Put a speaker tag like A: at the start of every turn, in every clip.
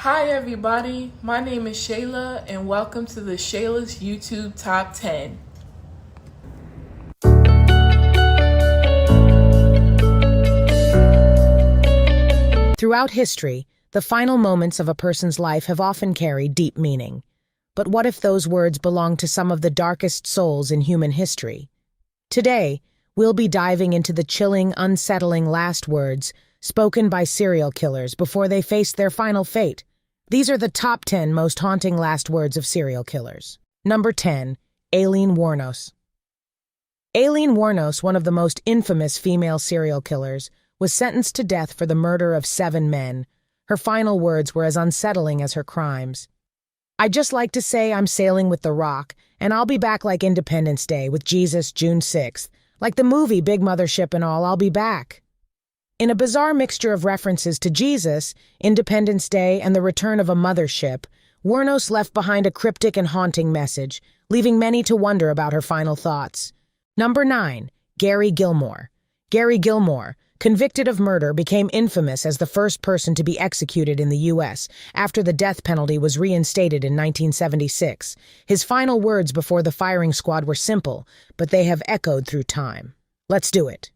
A: Hi everybody, my name is Shayla and welcome to the Shayla's YouTube Top 10.
B: Throughout history, the final moments of a person's life have often carried deep meaning. But what if those words belong to some of the darkest souls in human history? Today, we'll be diving into the chilling, unsettling last words spoken by serial killers before they faced their final fate. These are the top 10 most haunting last words of serial killers. Number 10. Aileen Wuornos. Aileen Wuornos, one of the most infamous female serial killers, was sentenced to death for the murder of 7 men. Her final words were as unsettling as her crimes. "I'd just like to say I'm sailing with the Rock, and I'll be back like Independence Day with Jesus June 6th. Like the movie Big Mothership and all, I'll be back." In a bizarre mixture of references to Jesus, Independence Day, and the return of a mothership, Wuornos left behind a cryptic and haunting message, leaving many to wonder about her final thoughts. Number 9. Gary Gilmore. Gary Gilmore, convicted of murder, became infamous as the first person to be executed in the U.S. after the death penalty was reinstated in 1976. His final words before the firing squad were simple, but they have echoed through time. "Let's do it."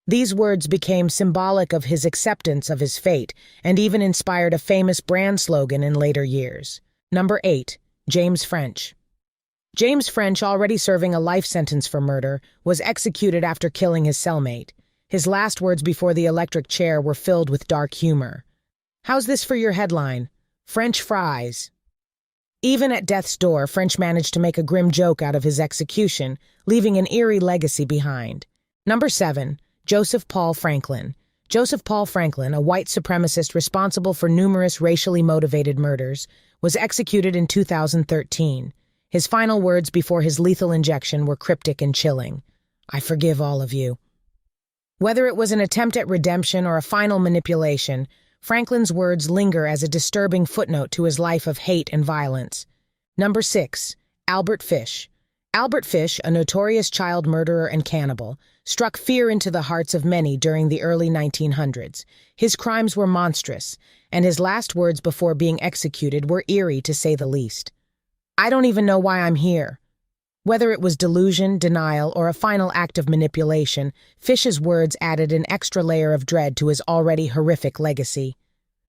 B: These words became symbolic of his acceptance of his fate and even inspired a famous brand slogan in later years. Number 8. James French. James French, already serving a life sentence for murder, was executed after killing his cellmate. His last words before the electric chair were filled with dark humor. How's this for your headline? French fries. Even at death's door, French managed to make a grim joke out of his execution, leaving an eerie legacy behind. Number 7. Joseph Paul Franklin. Joseph Paul Franklin, a white supremacist responsible for numerous racially motivated murders, was executed in 2013. His final words before his lethal injection were cryptic and chilling. "I forgive all of you." Whether it was an attempt at redemption or a final manipulation, Franklin's words linger as a disturbing footnote to his life of hate and violence. Number 6. Albert Fish. Albert Fish, a notorious child murderer and cannibal, struck fear into the hearts of many during the early 1900s. His crimes were monstrous, and his last words before being executed were eerie to say the least. "I don't even know why I'm here." Whether it was delusion, denial, or a final act of manipulation, Fish's words added an extra layer of dread to his already horrific legacy.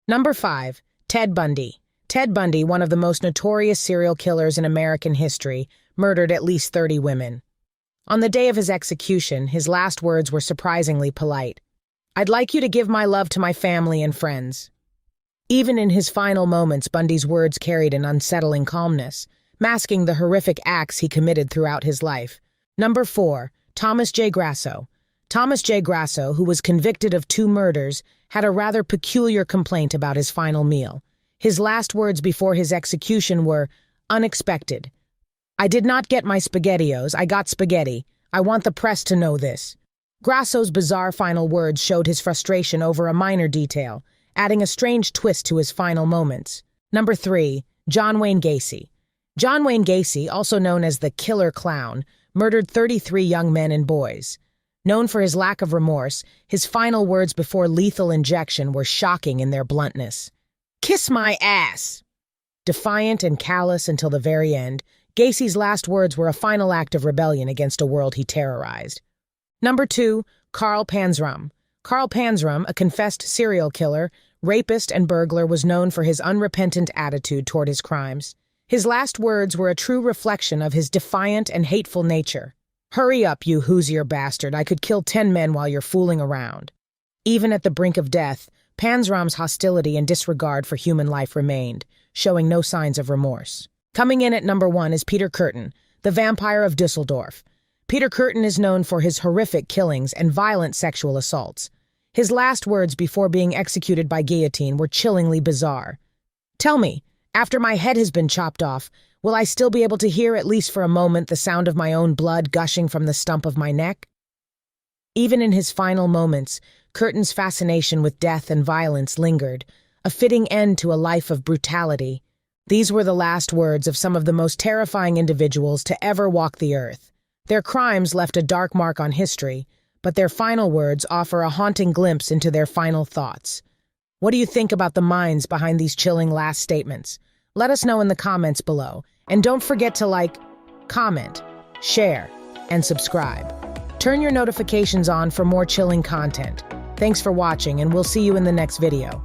B: Number 5. Ted Bundy. Ted Bundy, one of the most notorious serial killers in American history, murdered at least 30 women. On the day of his execution, his last words were surprisingly polite. "I'd like you to give my love to my family and friends." Even in his final moments, Bundy's words carried an unsettling calmness, masking the horrific acts he committed throughout his life. Number 4. Thomas J. Grasso. Thomas J. Grasso, who was convicted of 2 murders, had a rather peculiar complaint about his final meal. His last words before his execution were unexpected. "I did not get my SpaghettiOs, I got spaghetti. I want the press to know this." Grasso's bizarre final words showed his frustration over a minor detail, adding a strange twist to his final moments. Number 3. John Wayne Gacy. John Wayne Gacy, also known as the Killer Clown, murdered 33 young men and boys. Known for his lack of remorse, his final words before lethal injection were shocking in their bluntness. "Kiss my ass!" Defiant and callous until the very end, Gacy's last words were a final act of rebellion against a world he terrorized. Number 2. Carl Panzram. Carl Panzram, a confessed serial killer, rapist, and burglar, was known for his unrepentant attitude toward his crimes. His last words were a true reflection of his defiant and hateful nature. "Hurry up, you Hoosier bastard. I could kill 10 men while you're fooling around." Even at the brink of death, Panzram's hostility and disregard for human life remained, showing no signs of remorse. Coming in at number 1 is Peter Kürten, the Vampire of Dusseldorf. Peter Kürten is known for his horrific killings and violent sexual assaults. His last words before being executed by guillotine were chillingly bizarre. "Tell me, after my head has been chopped off, will I still be able to hear, at least for a moment, the sound of my own blood gushing from the stump of my neck?" Even in his final moments, Kürten's fascination with death and violence lingered, a fitting end to a life of brutality. These were the last words of some of the most terrifying individuals to ever walk the earth. Their crimes left a dark mark on history, but their final words offer a haunting glimpse into their final thoughts. What do you think about the minds behind these chilling last statements? Let us know in the comments below. And don't forget to like, comment, share, and subscribe. Turn your notifications on for more chilling content. Thanks for watching, and we'll see you in the next video.